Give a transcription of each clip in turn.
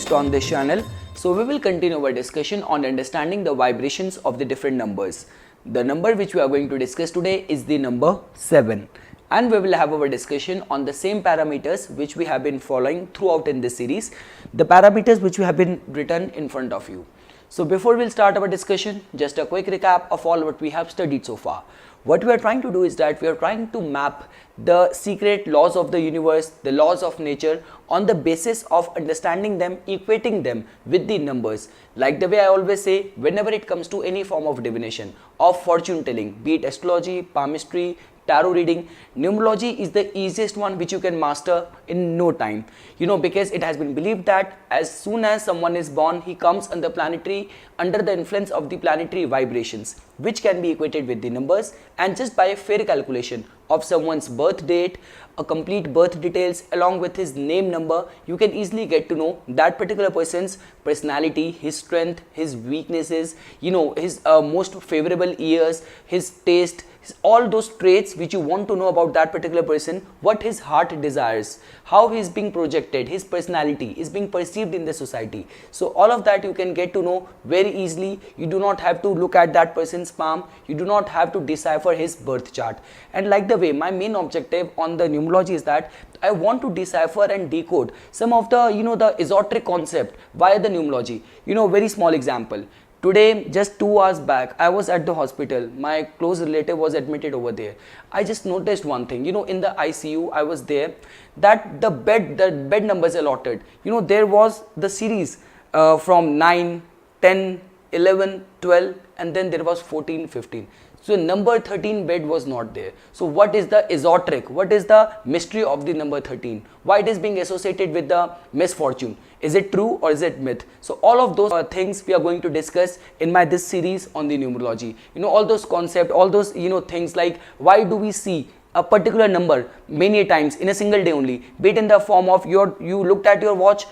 host on this channel. So we will continue our discussion on understanding the vibrations of the different numbers. The number which we are going to discuss today is the number 7, and we will have our discussion on the same parameters which we have been following throughout in this series, the parameters which we have been written in front of you. So before we'll start our discussion, just a quick recap of all what we have studied so far. What we are trying to do is that we are trying to map the secret laws of the universe, the laws of nature, on the basis of understanding them, equating them with the numbers. Like the way I always say, whenever it comes to any form of divination, of fortune telling, be it astrology, palmistry, tarot reading, numerology is the easiest one which you can master in no time. Because it has been believed that as soon as someone is born, he comes under the influence of the planetary vibrations, which can be equated with the numbers, and just by a fair calculation of someone's birth date, a complete birth details along with his name number, you can easily get to know that particular person's personality, his strength, his weaknesses, his most favorable years, his taste, all those traits which you want to know about that particular person, what his heart desires, how he is being projected, his personality is being perceived in the society. So all of that you can get to know very easily. You do not have to look at that person's palm, you do not have to decipher his birth chart. And like the way, my main objective on the numerology is that I want to decipher and decode some of the the esoteric concept via the numerology. Very small example. Today, just 2 hours back, I was at the hospital. My close relative was admitted over there. I just noticed one thing. In the ICU, I was there, that the bed numbers allotted. There was the series from 9, 10, 11, 12, and then there was 14, 15. So number 13 bed was not there. So what is the esoteric? What is the mystery of the number 13? Why it is being associated with the misfortune? Is it true or is it myth? So all of those things we are going to discuss in this series on the numerology. All those concepts, all those things like why do we see a particular number many times in a single day only, be it in the form of you looked at your watch,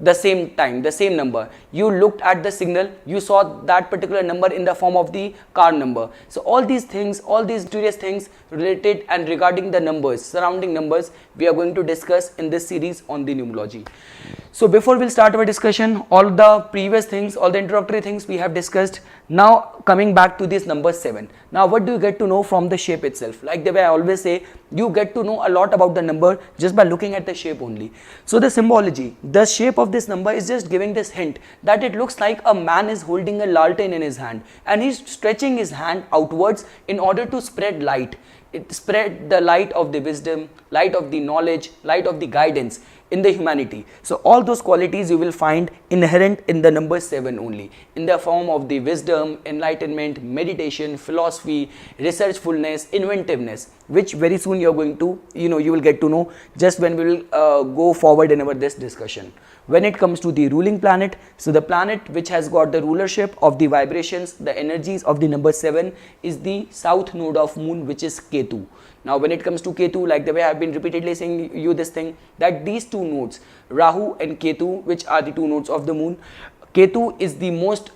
the same time, the same number, you looked at the signal, you saw that particular number in the form of the car number. So all these things, all these mysterious things related and regarding the numbers, surrounding numbers, we are going to discuss in this series on the numerology. So before we'll start our discussion, all the previous things, all the introductory things we have discussed. Now coming back to this number 7. Now what do you get to know from the shape itself? Like the way I always say, you get to know a lot about the number just by looking at the shape only. So the symbology, the shape of this number is just giving this hint that it looks like a man is holding a lantern in his hand and he's stretching his hand outwards in order to spread light. It spread the light of the wisdom, light of the knowledge, light of the guidance in the humanity. So all those qualities you will find inherent in the number 7 only, in the form of the wisdom, enlightenment, meditation, philosophy, researchfulness, inventiveness, which very soon you are going to, you will get to know just when we will go forward in this discussion. When it comes to the ruling planet, so the planet which has got the rulership of the vibrations, the energies of the number 7 is the south node of moon, which is Ketu. Now when it comes to Ketu, like the way I have been repeatedly saying you this thing, that these two nodes, Rahu and Ketu, which are the two nodes of the moon, Ketu is the most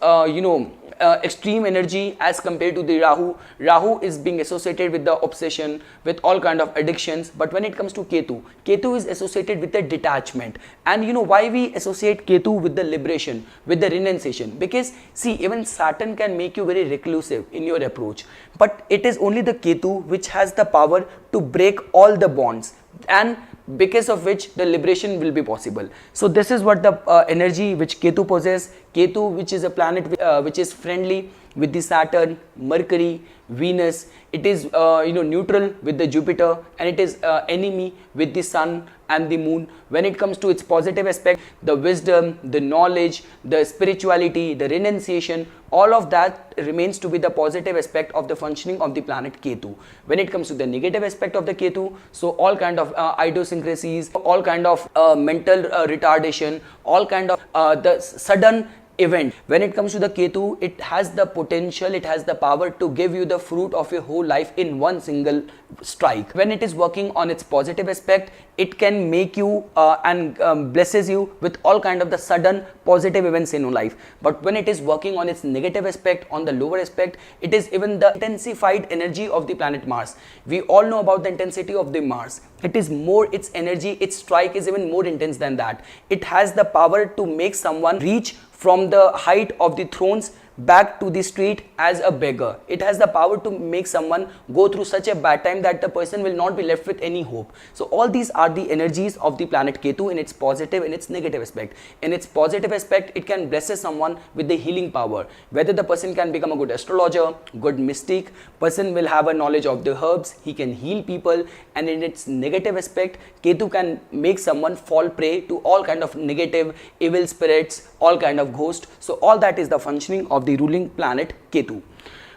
extreme energy as compared to the Rahu. Rahu is being associated with the obsession, with all kind of addictions. But when it comes to Ketu, Ketu is associated with the detachment. And why we associate Ketu with the liberation, with the renunciation? Because see, even Saturn can make you very reclusive in your approach, but it is only the Ketu which has the power to break all the bonds, and because of which the liberation will be possible. So this is what the energy which Ketu possesses. Ketu, which is a planet which is friendly with the Saturn, Mercury, Venus. It is neutral with the Jupiter, and it is enemy with the Sun and the Moon. When it comes to its positive aspect, the wisdom, the knowledge, the spirituality, the renunciation, all of that remains to be the positive aspect of the functioning of the planet Ketu. When it comes to the negative aspect of the Ketu, so all kind of idiosyncrasies, all kind of mental retardation, all kind of the sudden event. When it comes to the Ketu, it has the potential, it has the power to give you the fruit of your whole life in one single strike. When it is working on its positive aspect, it can make you and blesses you with all kind of the sudden positive events in your life. But when it is working on its negative aspect, on the lower aspect, it is even the intensified energy of the planet Mars. We all know about the intensity of the Mars. It is more, its energy, its strike is even more intense than that. It has the power to make someone reach from the height of the thrones back to the street as a beggar. It has the power to make someone go through such a bad time that the person will not be left with any hope. So all these are the energies of the planet Ketu in its positive and its negative aspect. In its positive aspect, it can bless someone with the healing power. Whether the person can become a good astrologer, good mystic, person will have a knowledge of the herbs, he can heal people. And in its negative aspect, Ketu can make someone fall prey to all kind of negative, evil spirits, all kind of ghosts. So all that is the functioning of the ruling planet Ketu.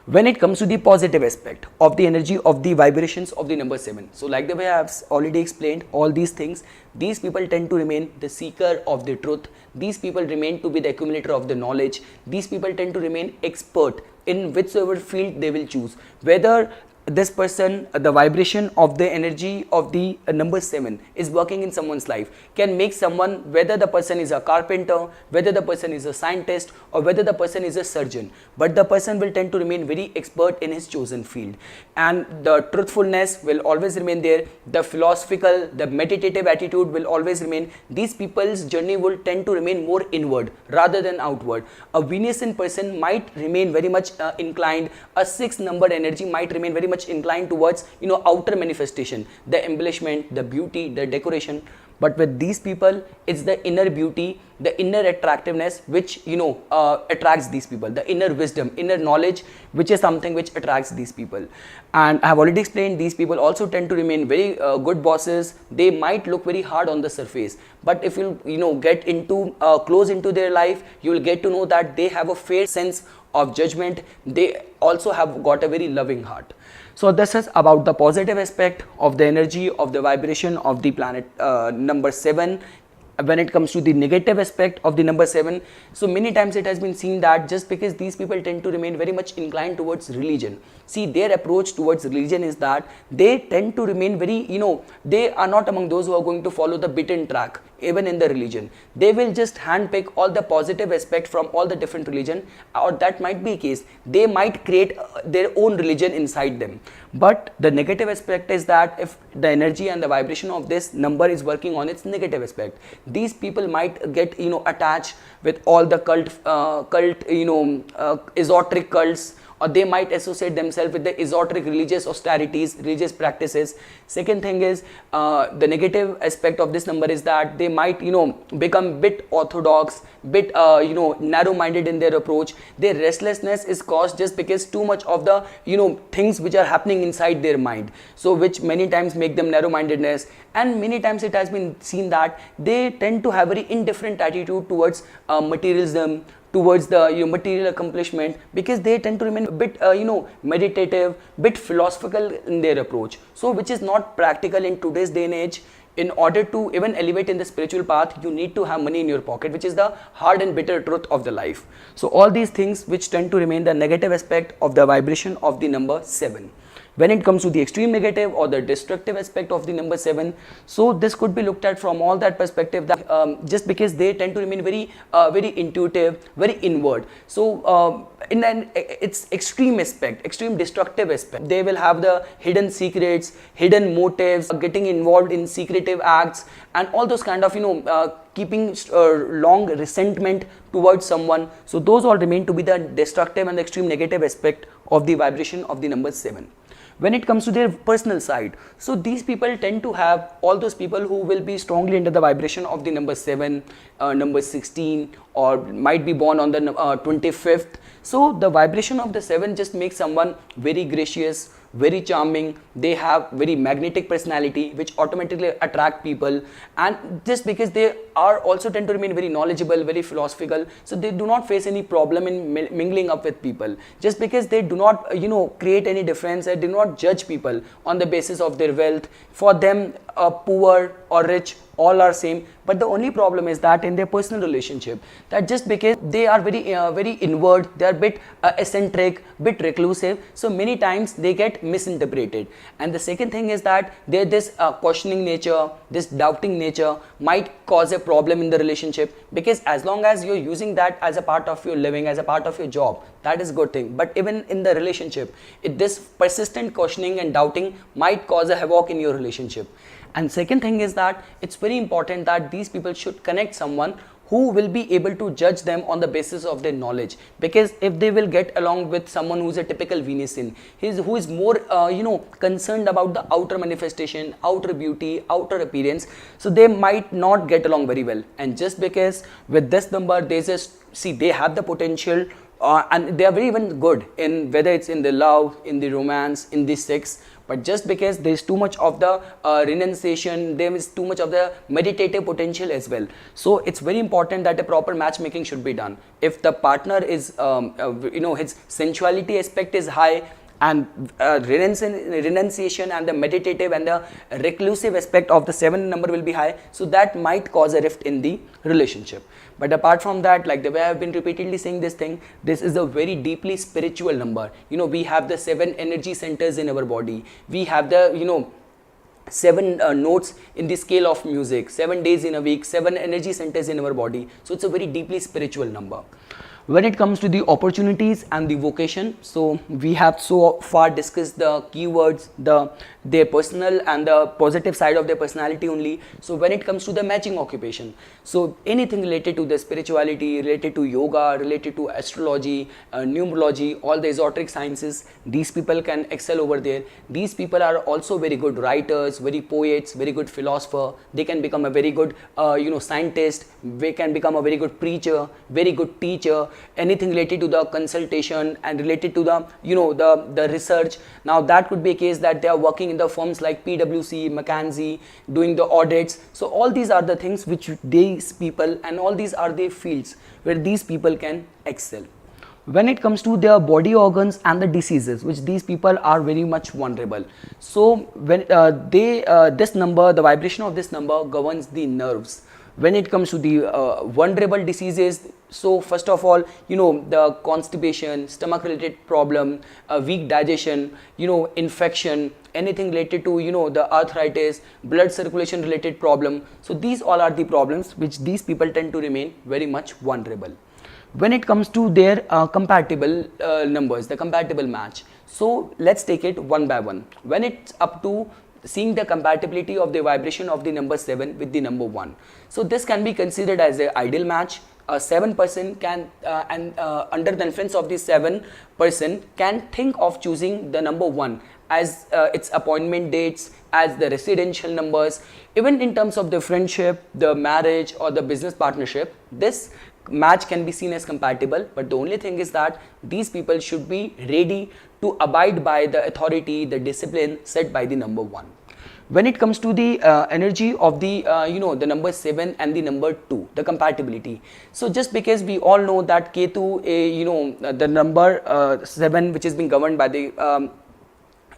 When it comes to the positive aspect of the energy of the vibrations of the number 7, so like the way I have already explained all these things, these people tend to remain the seeker of the truth. These people remain to be the accumulator of the knowledge. These people tend to remain expert in whichever field they will choose. Whether this person, the vibration of the energy of the number 7 is working in someone's life, can make someone, whether the person is a carpenter, whether the person is a scientist, or whether the person is a surgeon, but the person will tend to remain very expert in his chosen field. And the truthfulness will always remain there. The philosophical, the meditative attitude will always remain. These people's journey will tend to remain more inward rather than outward. A Venusian person might remain very much inclined. A 6 number energy might remain very much inclined towards outer manifestation, the embellishment, the beauty, the decoration. But with these people, it's the inner beauty, the inner attractiveness which attracts these people, the inner wisdom, inner knowledge, which is something which attracts these people. And I have already explained, these people also tend to remain very good bosses. They might look very hard on the surface, but if you get into close into their life, you will get to know that they have a fair sense of judgment. They also have got a very loving heart. So this is about the positive aspect of the energy of the vibration of the planet number 7. When it comes to the negative aspect of the number 7, so many times it has been seen that just because these people tend to remain very much inclined towards religion, see, their approach towards religion is that they tend to remain very, they are not among those who are going to follow the beaten track. Even in the religion, they will just handpick all the positive aspect from all the different religion, or that might be a case, they might create their own religion inside them. But the negative aspect is that if the energy and the vibration of this number is working on its negative aspect, these people might get attached with all the esoteric cults, or they might associate themselves with the esoteric religious austerities, religious practices. Second thing is, the negative aspect of this number is that they might become bit orthodox, bit narrow-minded in their approach. Their restlessness is caused just because too much of the things which are happening inside their mind, so which many times make them narrow-mindedness. And many times it has been seen that they tend to have very indifferent attitude towards materialism, towards the material accomplishment, because they tend to remain a bit meditative, bit philosophical in their approach, so which is not practical in today's day and age. In order to even elevate in the spiritual path, you need to have money in your pocket, which is the hard and bitter truth of the life. So all these things which tend to remain the negative aspect of the vibration of the number 7. When it comes to the extreme negative or the destructive aspect of the number 7, so this could be looked at from all that perspective, that just because they tend to remain very very intuitive, very inward, so in its extreme aspect, extreme destructive aspect, they will have the hidden secrets, hidden motives, getting involved in secretive acts, and all those kind of keeping long resentment towards someone. So those all remain to be the destructive and the extreme negative aspect of the vibration of the number 7. When it comes to their personal side, so these people tend to have all those people who will be strongly under the vibration of the number 7, number 16, or might be born on the 25th. So the vibration of the 7 just makes someone very gracious, very charming. They have very magnetic personality which automatically attract people, and just because they are also tend to remain very knowledgeable, very philosophical, so they do not face any problem in mingling up with people, just because they do not create any difference. They do not judge people on the basis of their wealth. For them, poor or rich, all are same. But the only problem is that in their personal relationship, that just because they are very inward, they are bit eccentric, bit reclusive, so many times they get misinterpreted. And the second thing is that this questioning nature, this doubting nature might cause a problem in the relationship, because as long as you're using that as a part of your living, as a part of your job, that is a good thing. But even in the relationship, this persistent questioning and doubting might cause a havoc in your relationship. And second thing is that it's very important that these people should connect someone who will be able to judge them on the basis of their knowledge. Because if they will get along with someone who's a typical Venusian, who is more concerned about the outer manifestation, outer beauty, outer appearance, so they might not get along very well. And just because with this number, they have the potential, and they are very even good in whether it's in the love, in the romance, in the sex. But just because there is too much of the renunciation, there is too much of the meditative potential as well. So it's very important that a proper matchmaking should be done. If the partner is, his sensuality aspect is high, and renunciation and the meditative and the reclusive aspect of the 7 number will be high, so that might cause a rift in the relationship. But apart from that, like the way I have been repeatedly saying this thing, this is a very deeply spiritual number. We have the 7 energy centers in our body. We have the 7 notes in the scale of music, 7 days in a week, 7 energy centers in our body. So it's a very deeply spiritual number. When it comes to the opportunities and the vocation, so we have so far discussed the keywords, their personal and the positive side of their personality only. So when it comes to the matching occupation, so anything related to the spirituality, related to yoga, related to astrology, numerology, all the esoteric sciences, these people can excel over there. These people are also very good writers, very poets, very good philosopher. They can become a very good scientist. They can become a very good preacher, very good teacher. Anything related to the consultation and related to the the research. Now that could be a case that they are working in the firms like PwC, McKinsey, doing the audits. So all these are the things which these people, and all these are the fields where these people can excel. When it comes to their body organs and the diseases, which these people are very much vulnerable. So when this number, the vibration of this number governs the nerves. When it comes to the vulnerable diseases, so first of all, the constipation, stomach related problem, weak digestion, infection, anything related to the arthritis, blood circulation related problem. So these all are the problems which these people tend to remain very much vulnerable. When it comes to their compatible numbers, the compatible match, so let's take it one by one. When it's up to seeing the compatibility of the vibration of the number 7 with the number 1, so this can be considered as an ideal match. A 7 person can under the influence of the 7 person can think of choosing the number 1 as its appointment dates, as the residential numbers. Even in terms of the friendship, the marriage or the business partnership, this match can be seen as compatible. But the only thing is that these people should be ready to abide by the authority, the discipline set by the number 1. When it comes to the energy of the the number 7 and the number 2, the compatibility. So just because we all know that Ketu, the number 7, which is being governed by the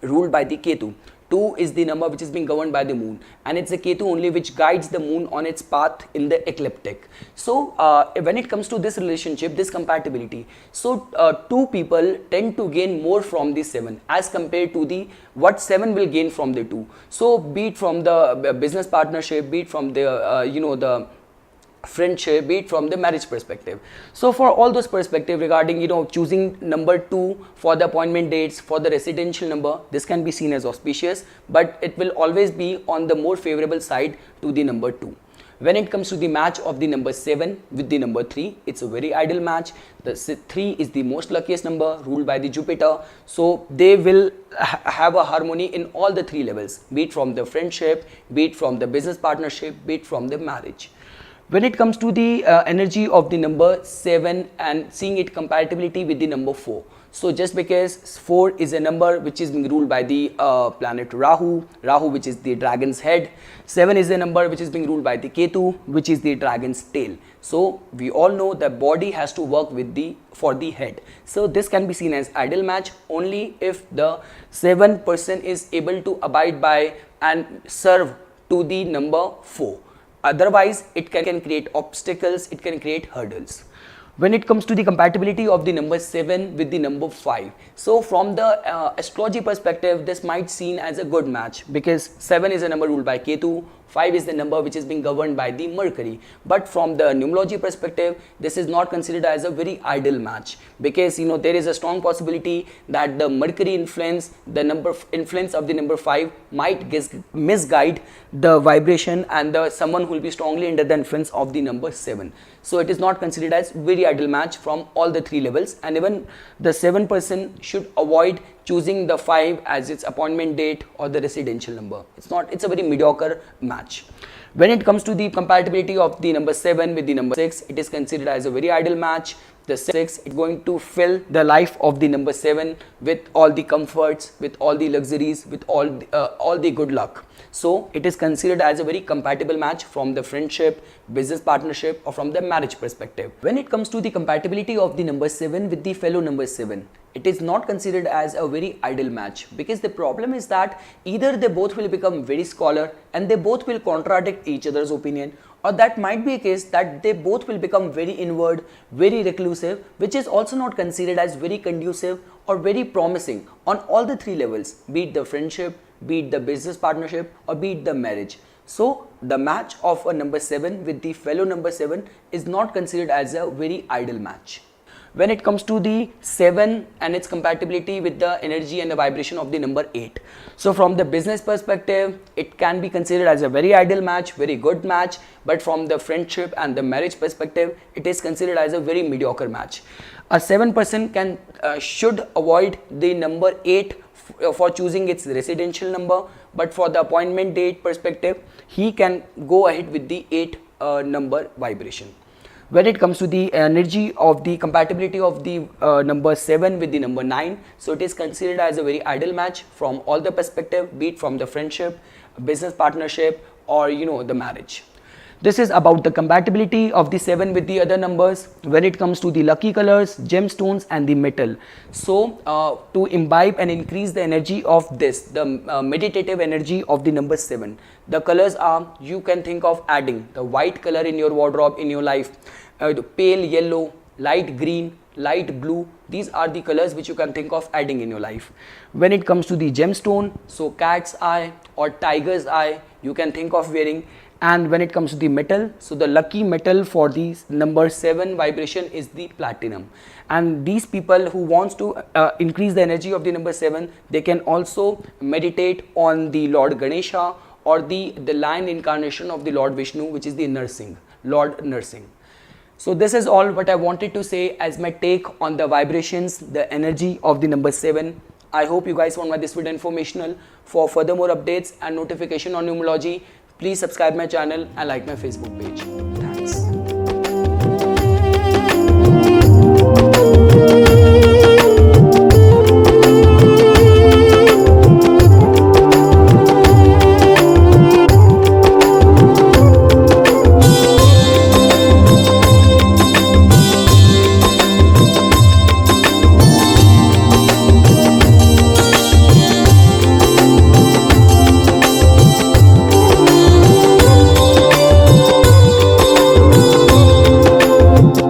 ruled by the Ketu. 2 is the number which is being governed by the moon, and it's a Ketu only which guides the moon on its path in the ecliptic. So when it comes to this relationship, this compatibility, so 2 people tend to gain more from the 7 as compared to the what 7 will gain from the 2. So be it from the business partnership, be it from the the friendship, be it from the marriage perspective. So for all those perspective regarding choosing number 2 for the appointment dates, for the residential number, this can be seen as auspicious, but it will always be on the more favorable side to the number 2. When it comes to the match of the number 7 with the number 3, it's a very ideal match. The 3 is the most luckiest number, ruled by the Jupiter. So they will have a harmony in all the 3 levels, be it from the friendship, be it from the business partnership, be it from the marriage. When it comes to the energy of the number 7 and seeing it compatibility with the number 4. So just because 4 is a number which is being ruled by the planet Rahu, which is the dragon's head. 7 is a number which is being ruled by the Ketu, which is the dragon's tail. So we all know the body has to work with for the head. So this can be seen as ideal match only if the 7 person is able to abide by and serve to the number 4. Otherwise, it can create obstacles, it can create hurdles. When it comes to the compatibility of the number 7 with the number 5, so from the astrology perspective, this might seen as a good match because 7 is a number ruled by Ketu, 5 is the number which is being governed by the Mercury. But from the numerology perspective, this is not considered as a very ideal match because there is a strong possibility that the Mercury influence, the influence of the number 5 might misguide the vibration and someone who will be strongly under the influence of the number 7. So it is not considered as very ideal match from all the 3 levels, and even the 7 person should avoid choosing the 5 as its appointment date or the residential number. It's a very mediocre match. When it comes to the compatibility of the number 7 with the number 6, it is considered as a very ideal match. The 6 is going to fill the life of the number 7 with all the comforts, with all the luxuries, with all the good luck. So it is considered as a very compatible match from the friendship, business partnership, or from the marriage perspective. When it comes to the compatibility of the number 7 with the fellow number 7, it is not considered as a very ideal match because the problem is that either they both will become very scholar and they both will contradict each other's opinion, or that might be a case that they both will become very inward, very reclusive, which is also not considered as very conducive or very promising on all the 3 levels, be it the friendship, be it the business partnership, or be it the marriage. So the match of a number 7 with the fellow number 7 is not considered as a very ideal match. When it comes to the 7 and its compatibility with the energy and the vibration of the number 8. So from the business perspective, it can be considered as a very ideal match, very good match, but from the friendship and the marriage perspective, it is considered as a very mediocre match. A 7 person should avoid the number 8 for choosing its residential number, but for the appointment date perspective, he can go ahead with the 8 number vibration. When it comes to the energy of the compatibility of the number 7 with the number 9, so it is considered as a very ideal match from all the perspective, be it from the friendship, business partnership, or the marriage. This is about the compatibility of the 7 with the other numbers. When it comes to the lucky colors, gemstones, and the metal, so to imbibe and increase the energy of this, the meditative energy of the number 7, the colors are, you can think of adding the white color in your wardrobe in your life, the pale yellow, light green, light blue. These are the colors which you can think of adding in your life. When it comes to the gemstone, so cat's eye or tiger's eye, you can think of wearing. And when it comes to the metal, so the lucky metal for the number 7 vibration is the platinum. And these people who wants to increase the energy of the number 7, they can also meditate on the Lord Ganesha or the lion incarnation of the Lord Vishnu, which is the Narsingh, Lord Narsingh. So this is all what I wanted to say as my take on the vibrations, the energy of the number 7. I hope you guys found this video informational. For further more updates and notification on numerology, please subscribe my channel and like my Facebook page.